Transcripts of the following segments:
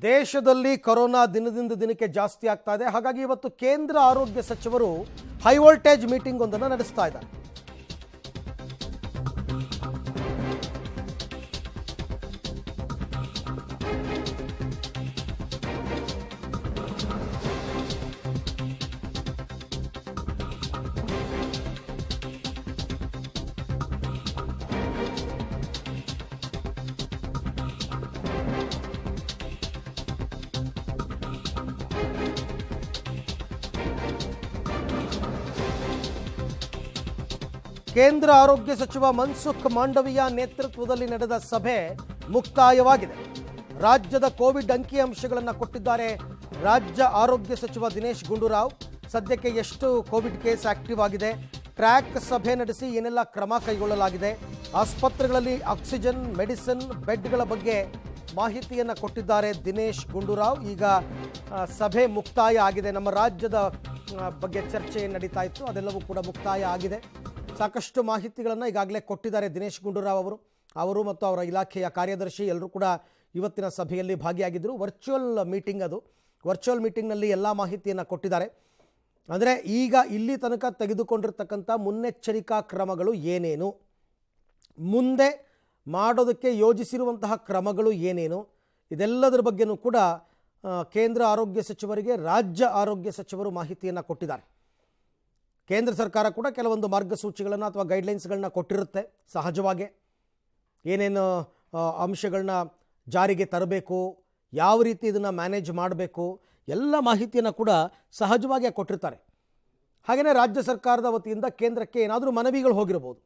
ದೇಶದಲ್ಲಿ ಕೊರೋನಾ ದಿನದಿಂದ ದಿನಕ್ಕೆ ಜಾಸ್ತಿ ಆಗ್ತಾ ಇದೆ. ಹಾಗಾಗಿ ಇವತ್ತು ಕೇಂದ್ರ ಆರೋಗ್ಯ ಸಚಿವರು ಹೈ ವೋಲ್ಟೇಜ್ ಮೀಟಿಂಗ್ ಒಂದನ್ನು ನಡೆಸ್ತಾ ಇದ್ದಾರೆ. ಕೇಂದ್ರ ಆರೋಗ್ಯ ಸಚಿವ ಮನ್ಸುಖ್ ಮಾಂಡವಿಯಾ ನೇತೃತ್ವದಲ್ಲಿ ನಡೆದ ಸಭೆ ಮುಕ್ತಾಯವಾಗಿದೆ. ರಾಜ್ಯದ ಕೋವಿಡ್ ಅಂಕಿಅಂಶಗಳನ್ನು ಕೊಟ್ಟಿದ್ದಾರೆ ರಾಜ್ಯ ಆರೋಗ್ಯ ಸಚಿವ ದಿನೇಶ್ ಗುಂಡೂರಾವ್. ಸದ್ಯಕ್ಕೆ ಎಷ್ಟು ಕೋವಿಡ್ ಕೇಸ್ ಆಕ್ಟಿವ್ ಆಗಿದೆ, ಟ್ರ್ಯಾಕ್ ಸಭೆ ನಡೆಸಿ ಏನೆಲ್ಲ ಕ್ರಮ ಕೈಗೊಳ್ಳಲಾಗಿದೆ, ಆಸ್ಪತ್ರೆಗಳಲ್ಲಿ ಆಕ್ಸಿಜನ್, ಮೆಡಿಸಿನ್, ಬೆಡ್ಗಳ ಬಗ್ಗೆ ಮಾಹಿತಿಯನ್ನು ಕೊಟ್ಟಿದ್ದಾರೆ ದಿನೇಶ್ ಗುಂಡೂರಾವ್. ಈಗ ಸಭೆ ಮುಕ್ತಾಯ ಆಗಿದೆ. ನಮ್ಮ ರಾಜ್ಯದ ಬಗ್ಗೆ ಚರ್ಚೆ ನಡೀತಾ ಇತ್ತು, ಅದೆಲ್ಲವೂ ಕೂಡ ಮುಕ್ತಾಯ ಆಗಿದೆ. ಸಾಕಷ್ಟು ಮಾಹಿತಿಗಳನ್ನು ಈಗಾಗಲೇ ಕೊಟ್ಟಿದ್ದಾರೆ ದಿನೇಶ್ ಗುಂಡೂರಾವ್ ಅವರು ಮತ್ತು ಅವರ ಇಲಾಖೆಯ ಕಾರ್ಯದರ್ಶಿ ಎಲ್ಲರೂ ಕೂಡ ಇವತ್ತಿನ ಸಭೆಯಲ್ಲಿ ಭಾಗಿಯಾಗಿದ್ದರು. ವರ್ಚುವಲ್ ಮೀಟಿಂಗ್ ಅದು. ವರ್ಚುವಲ್ ಮೀಟಿಂಗ್ನಲ್ಲಿ ಎಲ್ಲ ಮಾಹಿತಿಯನ್ನು ಕೊಟ್ಟಿದ್ದಾರೆ. ಅಂದರೆ ಈಗ ಇಲ್ಲಿ ತನಕ ತೆಗೆದುಕೊಂಡಿರ್ತಕ್ಕಂಥ ಮುನ್ನೆಚ್ಚರಿಕಾ ಕ್ರಮಗಳು ಏನೇನು, ಮುಂದೆ ಮಾಡೋದಕ್ಕೆ ಯೋಜಿಸಿರುವಂತಹ ಕ್ರಮಗಳು ಏನೇನು, ಇದೆಲ್ಲದರ ಬಗ್ಗೆಯೂ ಕೂಡ ಕೇಂದ್ರ ಆರೋಗ್ಯ ಸಚಿವರಿಗೆ ರಾಜ್ಯ ಆರೋಗ್ಯ ಸಚಿವರು ಮಾಹಿತಿಯನ್ನು ಕೊಟ್ಟಿದ್ದಾರೆ. ಕೇಂದ್ರ ಸರ್ಕಾರ ಕೂಡ ಕೆಲವೊಂದು ಮಾರ್ಗಸೂಚಿಗಳನ್ನು ಅಥವಾ ಗೈಡ್ಲೈನ್ಸ್ಗಳನ್ನ ಕೊಟ್ಟಿರುತ್ತೆ. ಸಹಜವಾಗಿ ಏನೇನು ಅಂಶಗಳನ್ನ ಜಾರಿಗೆ ತರಬೇಕು, ಯಾವ ರೀತಿ ಇದನ್ನು ಮ್ಯಾನೇಜ್ ಮಾಡಬೇಕು, ಎಲ್ಲ ಮಾಹಿತಿಯನ್ನು ಕೂಡ ಸಹಜವಾಗಿ ಕೊಟ್ಟಿರ್ತಾರೆ. ಹಾಗೆಯೇ ರಾಜ್ಯ ಸರ್ಕಾರದ ವತಿಯಿಂದ ಕೇಂದ್ರಕ್ಕೆ ಏನಾದರೂ ಮನವಿಗಳು ಹೋಗಿರಬಹುದು.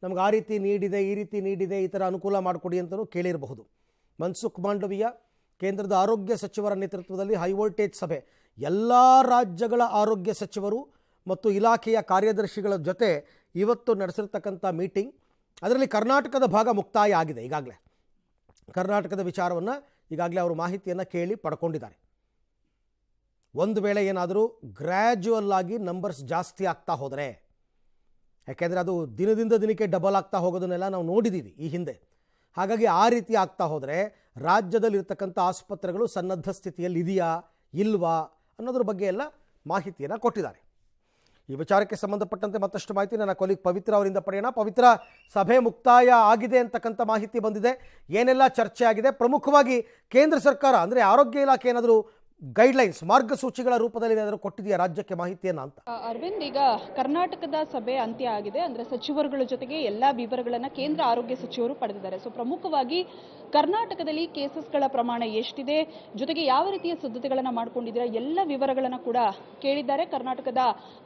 ನಮ್ಗೆ ಆ ರೀತಿ ನೀಡಿದೆ, ಈ ರೀತಿ ನೀಡಿದೆ, ಈ ಥರ ಅನುಕೂಲ ಮಾಡಿಕೊಡಿ ಅಂತಲೂ ಕೇಳಿರಬಹುದು. ಮನ್ಸುಖ್ ಮಾಂಡವಿಯಾ ಕೇಂದ್ರದ ಆರೋಗ್ಯ ಸಚಿವರ ನೇತೃತ್ವದಲ್ಲಿ ಹೈ ವೋಲ್ಟೇಜ್ ಸಭೆ ಎಲ್ಲ ರಾಜ್ಯಗಳ ಆರೋಗ್ಯ ಸಚಿವರು ಮತ್ತು ಇಲಾಖೆಯ ಕಾರ್ಯದರ್ಶಿಗಳ ಜೊತೆ ಇವತ್ತು ನಡೆಸಿರ್ತಕ್ಕಂಥ ಮೀಟಿಂಗ್. ಅದರಲ್ಲಿ ಕರ್ನಾಟಕದ ಭಾಗ ಮುಕ್ತಾಯ ಆಗಿದೆ. ಈಗಾಗಲೇ ಕರ್ನಾಟಕದ ವಿಚಾರವನ್ನು ಈಗಾಗಲೇ ಅವರು ಮಾಹಿತಿಯನ್ನು ಕೇಳಿ ಪಡ್ಕೊಂಡಿದ್ದಾರೆ. ಒಂದು ವೇಳೆ ಏನಾದರೂ ಗ್ರ್ಯಾಜುವಲ್ ಆಗಿ ನಂಬರ್ಸ್ ಜಾಸ್ತಿ ಆಗ್ತಾ ಹೋದರೆ, ಯಾಕೆಂದರೆ ಅದು ದಿನದಿಂದ ದಿನಕ್ಕೆ ಡಬಲ್ ಆಗ್ತಾ ಹೋಗೋದನ್ನೆಲ್ಲ ನಾವು ನೋಡಿದ್ದೀವಿ ಈ ಹಿಂದೆ. ಹಾಗಾಗಿ ಆ ರೀತಿ ಆಗ್ತಾ ಹೋದರೆ ರಾಜ್ಯದಲ್ಲಿರ್ತಕ್ಕಂಥ ಆಸ್ಪತ್ರೆಗಳು ಸನ್ನದ್ಧ ಸ್ಥಿತಿಯಲ್ಲಿ ಇದೆಯಾ ಇಲ್ವಾ ಅನ್ನೋದ್ರ ಬಗ್ಗೆ ಎಲ್ಲ ಮಾಹಿತಿಯನ್ನು ಕೊಟ್ಟಿದ್ದಾರೆ. ಈ ವಿಚಾರಕ್ಕೆ ಸಂಬಂಧಪಟ್ಟಂತೆ ಮತ್ತಷ್ಟು ಮಾಹಿತಿ ನನ್ನ ಕೊಲೀಗ್ ಪವಿತ್ರ ಅವರಿಂದ ಪಡೆಯೋಣ. ಪವಿತ್ರ, ಸಭೆ ಮುಕ್ತಾಯ ಆಗಿದೆ ಅಂತಕ್ಕಂಥ ಮಾಹಿತಿ ಬಂದಿದೆ. ಏನೆಲ್ಲ ಚರ್ಚೆ ಆಗಿದೆ? ಪ್ರಮುಖವಾಗಿ ಕೇಂದ್ರ ಸರ್ಕಾರ ಅಂದರೆ ಆರೋಗ್ಯ ಇಲಾಖೆ ಏನಾದರೂ ಗೈಡ್ಲೈನ್ಸ್, ಮಾರ್ಗಸೂಚಿಗಳ ರೂಪದಲ್ಲಿ ಏನಾದರೂ ಕೊಟ್ಟಿದೆಯಾ ರಾಜ್ಯಕ್ಕೆ ಮಾಹಿತಿಯನ್ನು ಅಂತ? ಅರವಿಂದ್, ಈಗ ಕರ್ನಾಟಕದ ಸಭೆ ಅಂತ್ಯ ಆಗಿದೆ. ಅಂದ್ರೆ ಸಚಿವರುಗಳ ಜೊತೆಗೆ ಎಲ್ಲಾ ವಿವರಗಳನ್ನ ಕೇಂದ್ರ ಆರೋಗ್ಯ ಸಚಿವರು ಪಡೆದಿದ್ದಾರೆ. ಸೊ ಪ್ರಮುಖವಾಗಿ ಕರ್ನಾಟಕದಲ್ಲಿ ಕೇಸಸ್ಗಳ ಪ್ರಮಾಣ ಎಷ್ಟಿದೆ, ಜೊತೆಗೆ ಯಾವ ರೀತಿಯ ಸಿದ್ಧತೆಗಳನ್ನ ಮಾಡ್ಕೊಂಡಿದ್ದೀರಾ, ಎಲ್ಲ ವಿವರಗಳನ್ನ ಕೂಡ ಕೇಳಿದ್ದಾರೆ. ಕರ್ನಾಟಕದ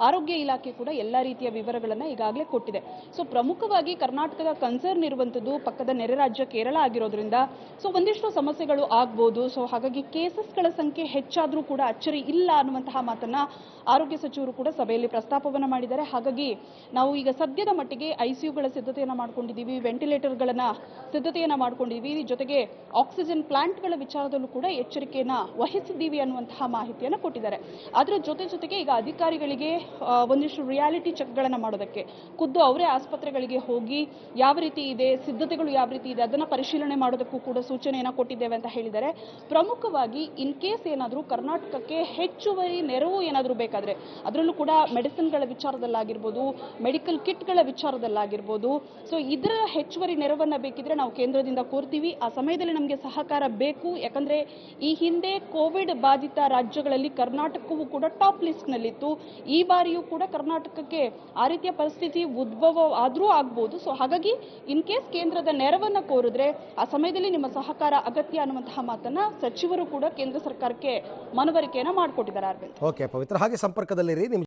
ಆರೋಗ್ಯ ಇಲಾಖೆ ಕೂಡ ಎಲ್ಲಾ ರೀತಿಯ ವಿವರಗಳನ್ನ ಈಗಾಗಲೇ ಕೊಟ್ಟಿದೆ. ಸೊ ಪ್ರಮುಖವಾಗಿ ಕರ್ನಾಟಕದ ಕನ್ಸರ್ನ್ ಇರುವಂತದ್ದು ಪಕ್ಕದ ನೆರೆ ರಾಜ್ಯ ಕೇರಳ ಆಗಿರೋದ್ರಿಂದ ಸೊ ಒಂದಿಷ್ಟು ಸಮಸ್ಯೆಗಳು ಆಗ್ಬೋದು. ಸೊ ಹಾಗಾಗಿ ಕೇಸಸ್ಗಳ ಸಂಖ್ಯೆ ಹೆಚ್ಚಾದ್ರೂ ಕೂಡ ಅಚ್ಚರಿ ಇಲ್ಲ ಅನ್ನುವಂತಹ ಮಾತನ್ನ ಆರೋಗ್ಯ ಸಚಿವರು ಕೂಡ ಸಭೆಯಲ್ಲಿ ಪ್ರಸ್ತಾಪವನ್ನ ಮಾಡಿದ್ದಾರೆ. ಹಾಗಾಗಿ ನಾವು ಈಗ ಸದ್ಯದ ಮಟ್ಟಿಗೆ ಐಸಿಯುಗಳ ಸಿದ್ಧತೆಯನ್ನ ಮಾಡ್ಕೊಂಡಿದ್ದೀವಿ, ವೆಂಟಿಲೇಟರ್ಗಳನ್ನ ಸಿದ್ಧತೆಯನ್ನ ಮಾಡ್ಕೊಂಡಿದ್ದೀವಿ, ಜೊತೆಗೆ ಆಕ್ಸಿಜನ್ ಪ್ಲಾಂಟ್ಗಳ ವಿಚಾರದಲ್ಲೂ ಕೂಡ ಎಚ್ಚರಿಕೆಯನ್ನ ವಹಿಸಿದ್ದೀವಿ ಅನ್ನುವಂತಹ ಮಾಹಿತಿಯನ್ನು ಕೊಟ್ಟಿದ್ದಾರೆ. ಅದರ ಜೊತೆಗೆ ಈಗ ಅಧಿಕಾರಿಗಳಿಗೆ ಒಂದಿಷ್ಟು ರಿಯಾಲಿಟಿ ಚೆಕ್ಗಳನ್ನ ಮಾಡೋದಕ್ಕೆ ಖುದ್ದು ಅವರೇ ಆಸ್ಪತ್ರೆಗಳಿಗೆ ಹೋಗಿ ಯಾವ ರೀತಿ ಇದೆ, ಸಿದ್ಧತೆಗಳು ಯಾವ ರೀತಿ ಇದೆ ಅದನ್ನ ಪರಿಶೀಲನೆ ಮಾಡೋದಕ್ಕೂ ಕೂಡ ಸೂಚನೆಯನ್ನ ಕೊಟ್ಟಿದ್ದೇವೆ ಅಂತ ಹೇಳಿದ್ದಾರೆ. ಪ್ರಮುಖವಾಗಿ ಇನ್ ಕೇಸ್ ಏನಾದರೂ ಕರ್ನಾಟಕಕ್ಕೆ ಹೆಚ್ಚುವರಿ ನೆರವು ಏನಾದರೂ ಬೇಕಾದ್ರೆ, ಅದರಲ್ಲೂ ಕೂಡ ಮೆಡಿಸಿನ್ಗಳ ವಿಚಾರದಲ್ಲಾಗಿರ್ಬೋದು, ಮೆಡಿಕಲ್ ಕಿಟ್ಗಳ ವಿಚಾರದಲ್ಲಾಗಿರ್ಬೋದು, ಸೊ ಇದರ ಹೆಚ್ಚುವರಿ ನೆರವನ್ನ ಬೇಕಿದ್ರೆ ನಾವು ಕೇಂದ್ರದಿಂದ ಕೋರ್ತೀವಿ. ಆ ಸಮಯದಲ್ಲಿ ನಮಗೆ ಸಹಕಾರ ಬೇಕು. ಯಾಕಂದ್ರೆ ಈ ಹಿಂದೆ ಕೋವಿಡ್ ಬಾಧಿತ ರಾಜ್ಯಗಳಲ್ಲಿ ಕರ್ನಾಟಕವೂ ಕೂಡ ಟಾಪ್ ಲಿಸ್ಟ್ ನಲ್ಲಿತ್ತು. ಈ ಬಾರಿಯೂ ಕೂಡ ಕರ್ನಾಟಕಕ್ಕೆ ಆ ರೀತಿಯ ಪರಿಸ್ಥಿತಿ ಉದ್ಭವ ಆದ್ರೂ ಆಗ್ಬೋದು. ಸೊ ಹಾಗಾಗಿ ಇನ್ ಕೇಸ್ ಕೇಂದ್ರದ ನೆರವನ್ನ ಕೋರಿದ್ರೆ ಆ ಸಮಯದಲ್ಲಿ ನಿಮ್ಮ ಸಹಕಾರ ಅಗತ್ಯ ಅನ್ನುವಂತಹ ಮಾತನ್ನ ಸಚಿವರು ಕೂಡ ಕೇಂದ್ರ ಸರ್ಕಾರಕ್ಕೆ ಮನವರಿಕೆಯನ್ನ ಮಾಡಿಕೊಟ್ಟಿದ್ದಾರೆ. ಓಕೆ ಪವಿತ್ರ, ಹಾಗೆ ಸಂಪರ್ಕದಲ್ಲಿರಿ.